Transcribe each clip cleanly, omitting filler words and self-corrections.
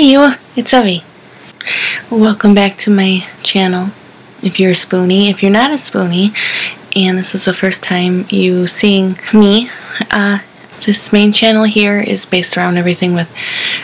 you, it's Evie. Welcome back to my channel. If you're a spoonie, if you're not a spoonie, and this is the first time you seeing me, this main channel here is based around everything with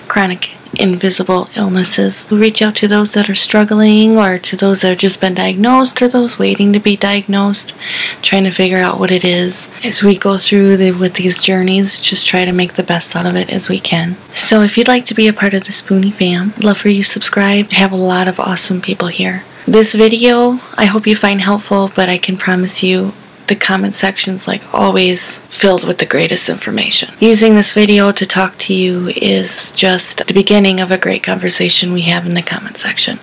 chronic invisible illnesses. We reach out to those that are struggling, or to those that have just been diagnosed, or those waiting to be diagnosed, trying to figure out what it is. As we go through with these journeys, just try to make the best out of it as we can. So if you'd like to be a part of the Spoonie fam, I'd love for you to subscribe. I have a lot of awesome people here. This video, I hope you find helpful, but I can promise you the comment section's like always filled with the greatest information. Using this video to talk to you is just the beginning of a great conversation we have in the comment section.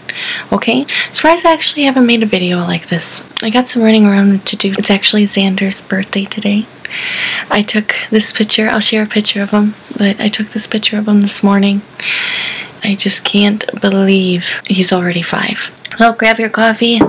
Okay? Surprised I actually haven't made a video like this. I got some running around to do. It's actually Xander's birthday today. I took this picture. I'll share a picture of him, but I took this picture of him this morning. I just can't believe he's already 5. So grab your coffee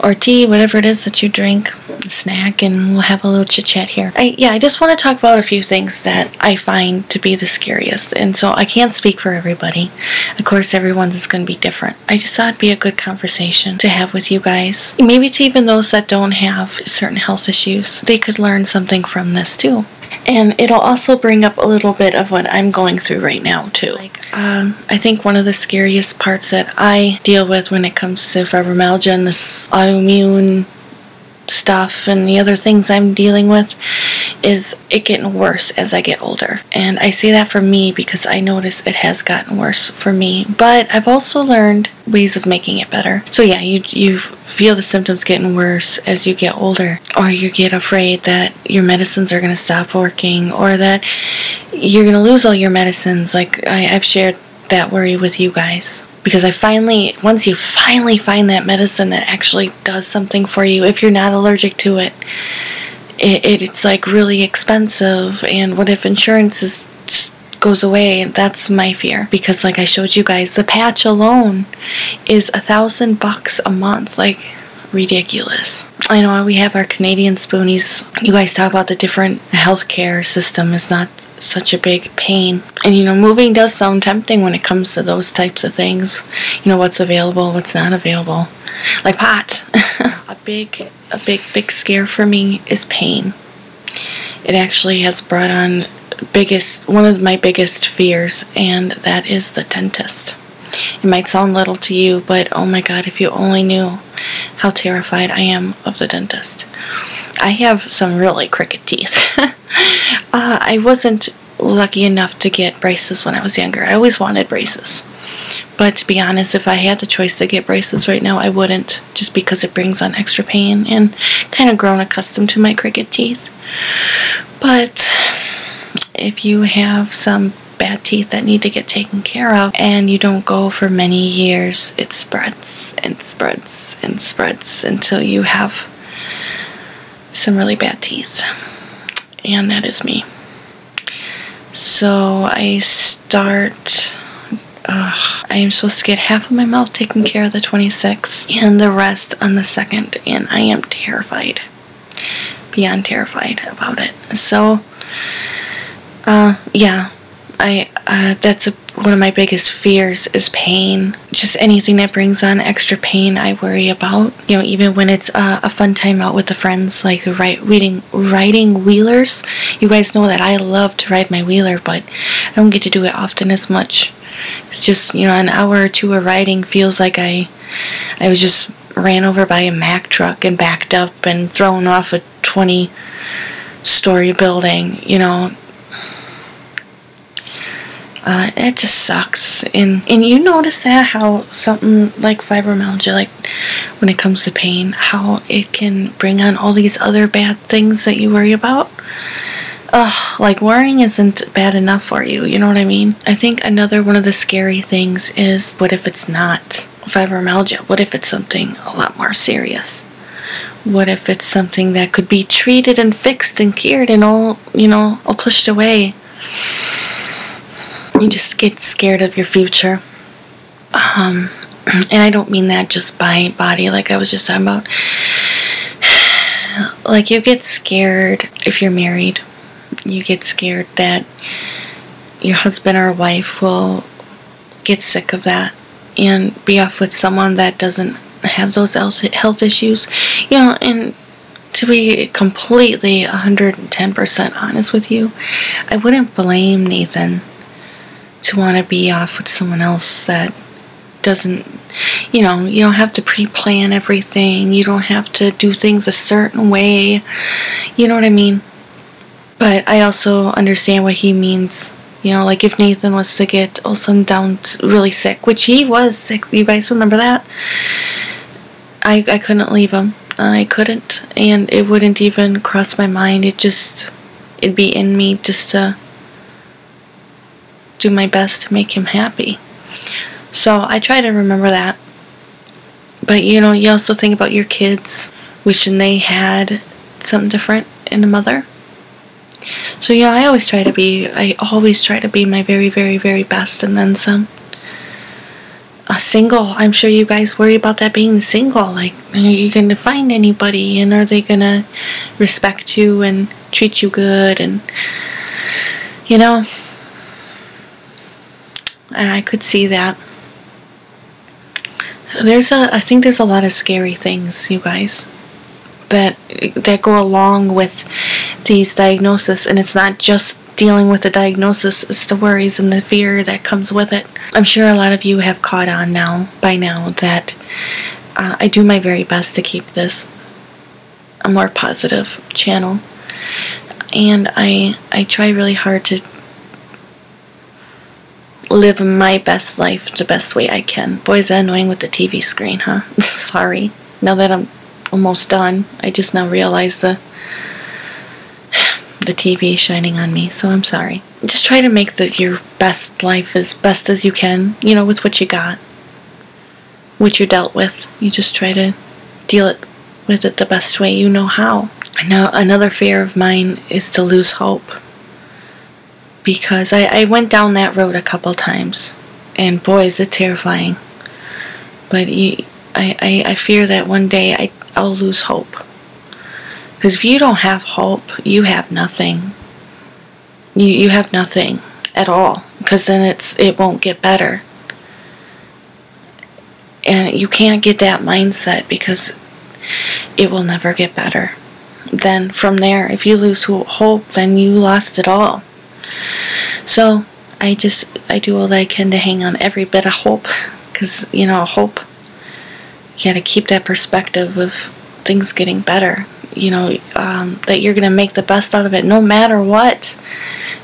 or tea, whatever it is that you drink, a snack, and we'll have a little chit chat here. I just want to talk about a few things that I find to be the scariest, and so I can't speak for everybody. Of course, everyone's is going to be different. I just thought it'd be a good conversation to have with you guys. Maybe to even those that don't have certain health issues, they could learn something from this too. And it'll also bring up a little bit of what I'm going through right now too. I think one of the scariest parts that I deal with when it comes to fibromyalgia and this autoimmune stuff and the other things I'm dealing with is it getting worse as I get older. And I say that for me because I notice it has gotten worse for me. But I've also learned ways of making it better. So yeah, you feel the symptoms getting worse as you get older, or you get afraid that your medicines are going to stop working, or that you're going to lose all your medicines. Like I've shared that worry with you guys. Because once you finally find that medicine that actually does something for you, if you're not allergic to it, it's like really expensive. And what if insurance goes away? That's my fear. Because like I showed you guys, the patch alone is $1,000 a month. Like, ridiculous. I know we have our Canadian spoonies. You guys talk about the different healthcare system is not such a big pain. And you know, moving does sound tempting when it comes to those types of things. You know, what's available, what's not available. Like pot. A big scare for me is pain. It actually has brought on one of my biggest fears, and that is the dentist. It might sound little to you, but oh my god, if you only knew how terrified I am of the dentist. I have some really crooked teeth. I wasn't lucky enough to get braces when I was younger. I always wanted braces. But to be honest, if I had the choice to get braces right now, I wouldn't, just because it brings on extra pain, and kind of grown accustomed to my crooked teeth. But if you have some bad teeth that need to get taken care of and you don't go for many years, it spreads and spreads and spreads until you have some really bad teeth. And that is me. So I am supposed to get half of my mouth taken care of the 26th and the rest on the 2nd, and I am terrified, beyond terrified about it. So yeah, that's one of my biggest fears is pain. Just anything that brings on extra pain I worry about. You know, even when it's a fun time out with the friends, like riding wheelers. You guys know that I love to ride my wheeler, but I don't get to do it often as much. It's just, you know, an hour or two of riding feels like I was just ran over by a Mack truck and backed up and thrown off a 20-story building, you know. It just sucks. And you notice that, how something like fibromyalgia, like when it comes to pain, how it can bring on all these other bad things that you worry about. Like worrying isn't bad enough for you, you know what I mean? I think another one of the scary things is, what if it's not fibromyalgia? What if it's something a lot more serious? What if it's something that could be treated and fixed and cured and all pushed away? You just get scared of your future. And I don't mean that just by body, like I was just talking about. Like, you get scared if you're married. You get scared that your husband or wife will get sick of that and be off with someone that doesn't have those health issues. You know, and to be completely 110% honest with you, I wouldn't blame Nathan to want to be off with someone else that doesn't, you know, you don't have to pre-plan everything. You don't have to do things a certain way. You know what I mean? But I also understand what he means. You know, like if Nathan was to get all of a sudden down really sick, which he was sick. You guys remember that? I couldn't leave him. I couldn't. And it wouldn't even cross my mind. It'd be in me just to do my best to make him happy. So I try to remember that. But you know, you also think about your kids wishing they had something different in a mother. So yeah, I always try to be my very, very, very best, and then some. Single, I'm sure you guys worry about that being single. Like, are you going to find anybody, and are they going to respect you and treat you good? And, you know, I could see that. I think there's a lot of scary things, you guys, that go along with these diagnoses, and it's not just dealing with the diagnosis, it's the worries and the fear that comes with it. I'm sure a lot of you have caught on by now that I do my very best to keep this a more positive channel, and I try really hard to live my best life the best way I can. Boy, is that annoying with the TV screen, huh? Sorry. Now that I'm almost done, I just now realize the TV shining on me, so I'm sorry. Just try to make your best life as best as you can, you know, with what you got, what you're dealt with. You just try to deal with it the best way you know how. Now, another fear of mine is to lose hope, because I went down that road a couple times, and boy, is it terrifying. But I fear that one day I'll lose hope. Because if you don't have hope, you have nothing. You have nothing at all. Because then it won't get better. And you can't get that mindset, because it will never get better. Then from there, if you lose hope, then you lost it all. So I do all that I can to hang on every bit of hope. Because, you know, hope, you gotta keep that perspective of things getting better. You know, that you're going to make the best out of it no matter what.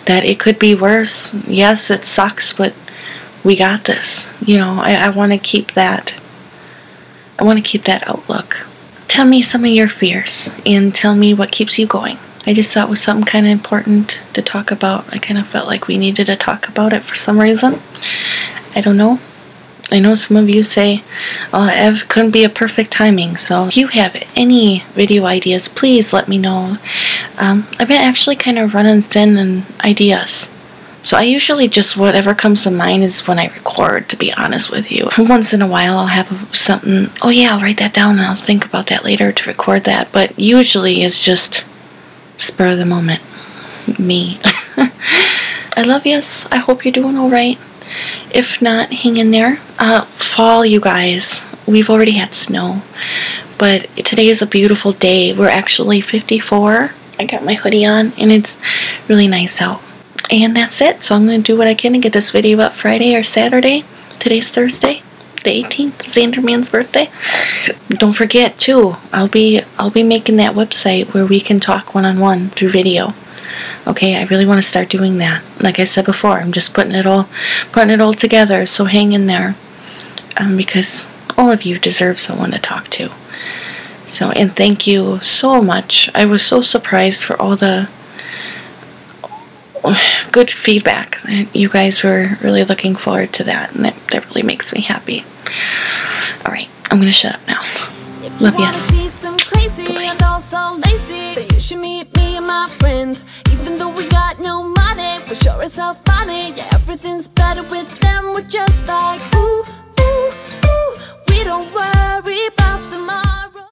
That it could be worse. Yes, it sucks, but we got this. You know, I want to keep that. I want to keep that outlook. Tell me some of your fears, and tell me what keeps you going. I just thought it was something kind of important to talk about. I kind of felt like we needed to talk about it for some reason. I don't know. I know some of you say, oh, it couldn't be a perfect timing. So if you have any video ideas, please let me know. I've been actually kind of running thin on ideas. So I usually just, whatever comes to mind is when I record, to be honest with you. Once in a while I'll have something, oh yeah, I'll write that down and I'll think about that later to record that. But usually it's just spur of the moment. Me. I love yous. I hope you're doing alright. If not, hang in there. Fall, you guys. We've already had snow, but today is a beautiful day. We're actually 54. I got my hoodie on, and it's really nice out. And that's it. So I'm going to do what I can to get this video up Friday or Saturday. Today's Thursday, the 18th, Xanderman's birthday. Don't forget, too, I'll be making that website where we can talk one-on-one through video. Okay, I really want to start doing that. Like I said before, I'm just putting it all together, so hang in there. Because all of you deserve someone to talk to. So, and thank you so much. I was so surprised for all the good feedback. You guys were really looking forward to that, and that really makes me happy. Alright, I'm going to shut up now. Love yes. And also lazy, then you should meet me and my friends. Even though we got no money, for sure it's so funny. Yeah, everything's better with them. We're just like ooh, ooh, ooh. We don't worry about tomorrow.